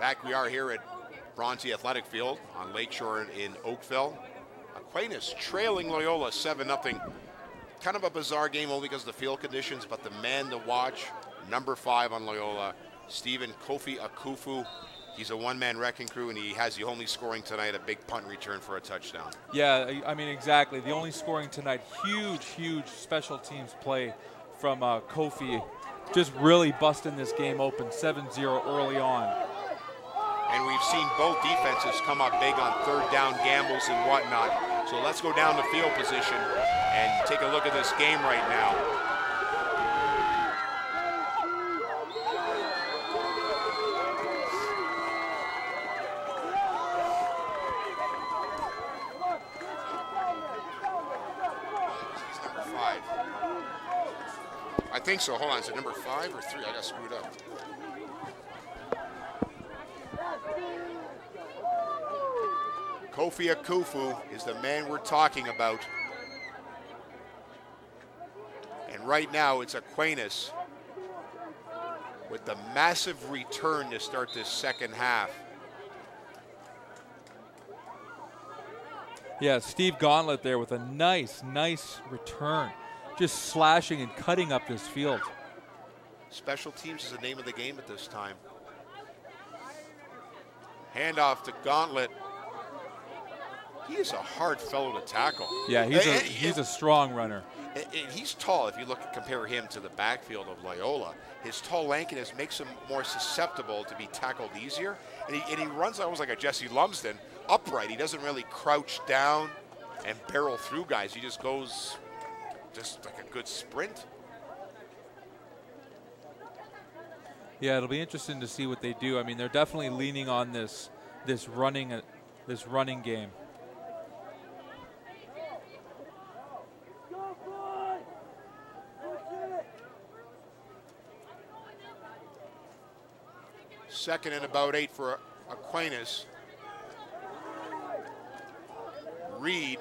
Back we are here at Bronte Athletic Field on Lakeshore in Oakville. Aquinas trailing Loyola 7-0. Kind of a bizarre game only because of the field conditions, but the man to watch, number 5 on Loyola, Stephen Kofi Akufu. He's a one-man wrecking crew, and he has the only scoring tonight, a big punt return for a touchdown. Yeah, I mean, exactly. The only scoring tonight, huge special teams play from Kofi. Just really busting this game open, 7-0 early on. And we've seen both defenses come up big on third down gambles and whatnot. So let's go down to field position and take a look at this game right now. I think so. Hold on. Is it number 5 or 3? I got screwed up. Kofi Akufu is the man we're talking about. And right now it's Aquinas with the massive return to start this second half. Yeah, Steve Gauntlet there with a nice return. Just slashing and cutting up this field. Special teams is the name of the game at this time. Handoff to Gauntlet. He is a hard fellow to tackle. Yeah, he's a strong runner. And he's tall. If you compare him to the backfield of Loyola, his tall lankiness makes him more susceptible to be tackled easier. And he runs almost like a Jesse Lumsden, upright. He doesn't really crouch down and barrel through guys. He just goes just like a good sprint. Yeah, it'll be interesting to see what they do. I mean, they're definitely leaning on this running game. Second and about 8 for Aquinas. Reed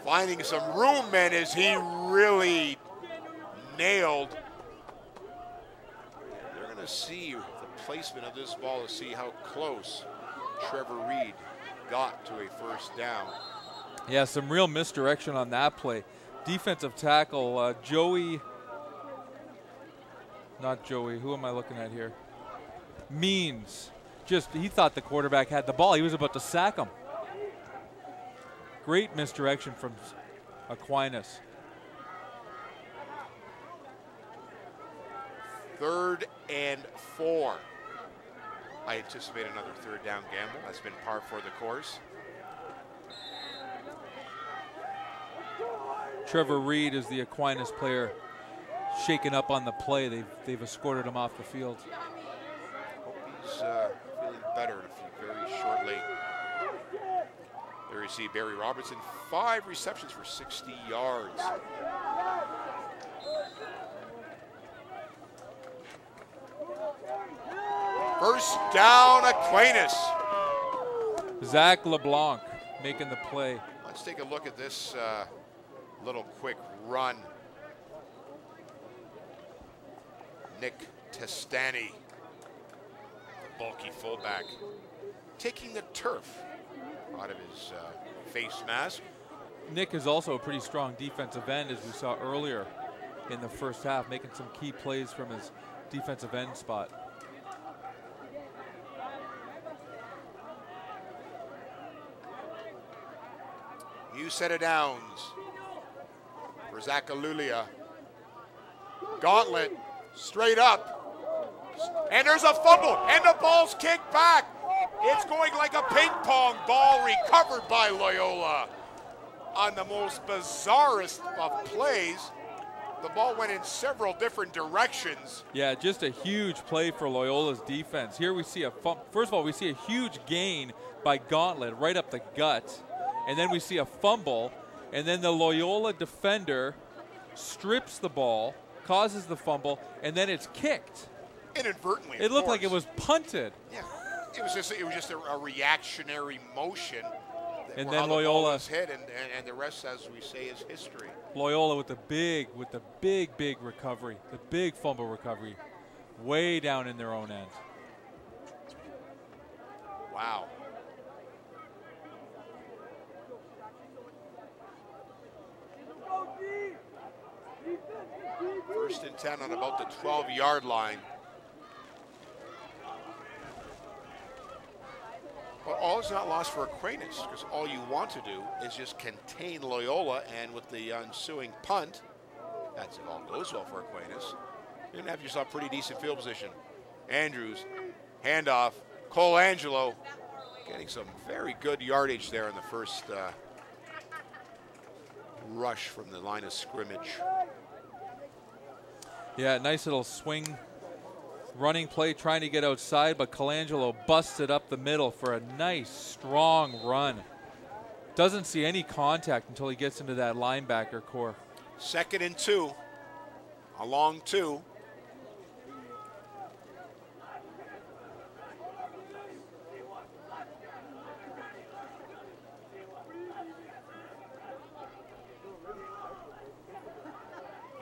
finding some room, man, as he really nailed. They're going to see the placement of this ball to see how close Trevor Reed got to a first down. Yeah, some real misdirection on that play. Defensive tackle, not Joey, who am I looking at here? Means. He thought the quarterback had the ball. He was about to sack him. Great misdirection from Aquinas. 3rd and 4. I anticipate another third down gamble. That's been par for the course. Trevor Reed is the Aquinas player shaken up on the play. They've escorted him off the field. Hope he's feeling better very shortly. There you see Barry Robertson, 5 receptions for 60 yards. First down, Aquinas. Zach LeBlanc making the play. Let's take a look at this little quick run. Nick Testani, the bulky fullback, taking the turf out of his face mask. Nick is also a pretty strong defensive end, as we saw earlier in the first half, making some key plays from his defensive end spot. New set of downs for Zach Alulia. Gauntlet straight up. And there's a fumble, and the ball's kicked back. It's going like a ping pong ball, recovered by Loyola. On the most bizarrest of plays, the ball went in several different directions. Yeah, just a huge play for Loyola's defense. Here we see first of all, we see a huge gain by Gauntlet right up the gut. And then we see a fumble, and then the Loyola defender strips the ball, causes the fumble, and then it's kicked. Inadvertently, it looked like it was punted. Yeah, it was just a reactionary motion. And then Loyola hit, and the rest, as we say, is history. Loyola with the big recovery, the big fumble recovery, way down in their own end. Wow. First and 10 on about the 12-yard line. But all is not lost for Aquinas, because all you want to do is just contain Loyola, and with the ensuing punt, that's if all goes well for Aquinas, you're going to have yourself pretty decent field position. Andrews, handoff, Colangelo, getting some very good yardage there in the first rush from the line of scrimmage. Yeah, nice little swing running play trying to get outside, but Colangelo busts it up the middle for a nice, strong run. Doesn't see any contact until he gets into that linebacker core. 2nd and 2, a long 2.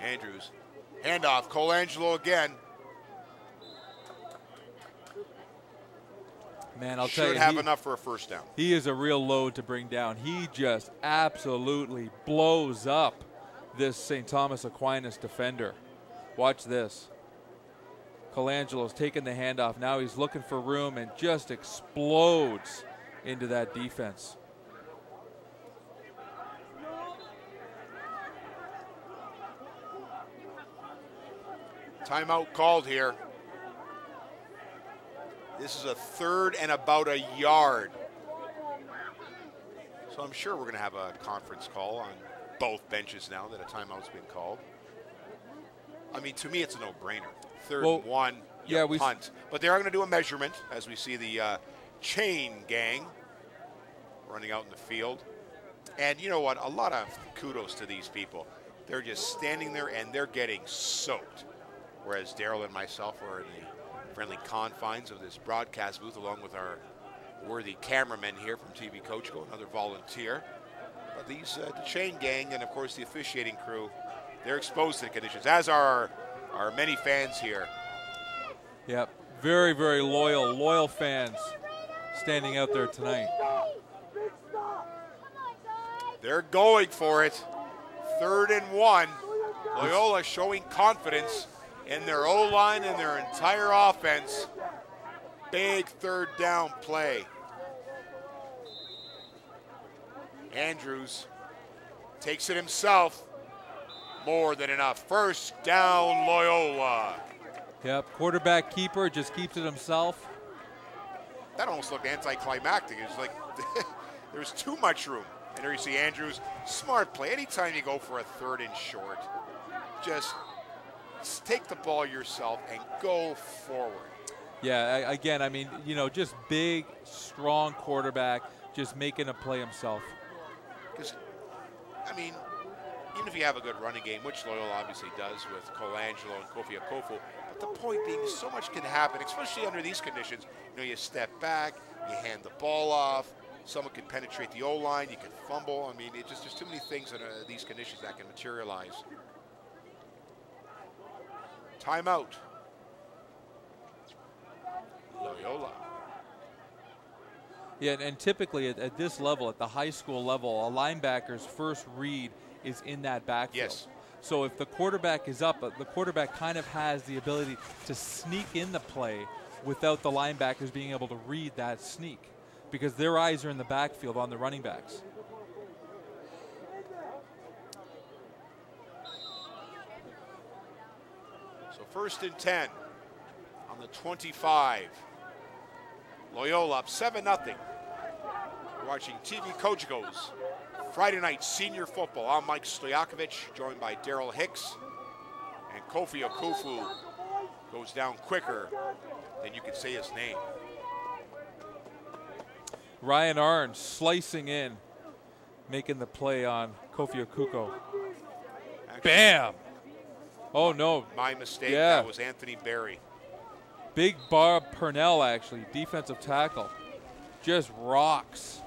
Andrews, handoff, Colangelo again. Man, I'll tell you, should have enough for a first down. He is a real load to bring down. He just absolutely blows up this St. Thomas Aquinas defender. Watch this. Colangelo's taking the handoff. Now he's looking for room and just explodes into that defense. Timeout called here. This is a 3rd and about a yard. So I'm sure we're going to have a conference call on both benches now that a timeout's been called. I mean, to me, it's a no-brainer. 3rd and 1, punt. But they are going to do a measurement as we see the chain gang running out in the field. And you know what? A lot of kudos to these people. They're just standing there and they're getting soaked. Whereas Daryl and myself are in the friendly confines of this broadcast booth, along with our worthy cameramen here from TV Coach Go, another volunteer. But these, the chain gang and, of course, the officiating crew, they're exposed to the conditions, as are our many fans here. Yep, very, very loyal fans standing out there tonight. They're going for it. 3rd and 1. Loyola showing confidence in their O-line and their entire offense. Big 3rd down play. Andrews takes it himself. More than enough. First down, Loyola. Yep, quarterback keeper just keeps it himself. That almost looked anticlimactic. It was like there was too much room. And there you see Andrews, smart play. Anytime you go for a 3rd and short, just take the ball yourself and go forward. Yeah, again, I mean, you know, just big, strong quarterback, just making a play himself. Because, I mean, even if you have a good running game, which Loyola obviously does with Colangelo and Kofi Akofu, but the point being, so much can happen, especially under these conditions. You know, you step back, you hand the ball off, someone can penetrate the O-line, you can fumble. I mean, it just, there's too many things under these conditions that can materialize. Timeout. Loyola. Yeah, and typically at this level, at the high school level, a linebacker's first read is in that backfield. Yes. So if the quarterback is up, the quarterback kind of has the ability to sneak in the play without the linebackers being able to read that sneak, because their eyes are in the backfield on the running backs. So 1st and 10 on the 25. Loyola up 7-0. You're watching TV Coach Goes. Friday night senior football. I'm Mike Stojakovic, joined by Daryl Hicks. And Kofi Akufu goes down quicker than you can say his name. Ryan Arns slicing in, making the play on Kofi Akuko. Bam! Oh, no. My mistake. Yeah. That was Anthony Berry. Big Bob Purnell, actually, defensive tackle. Just rocks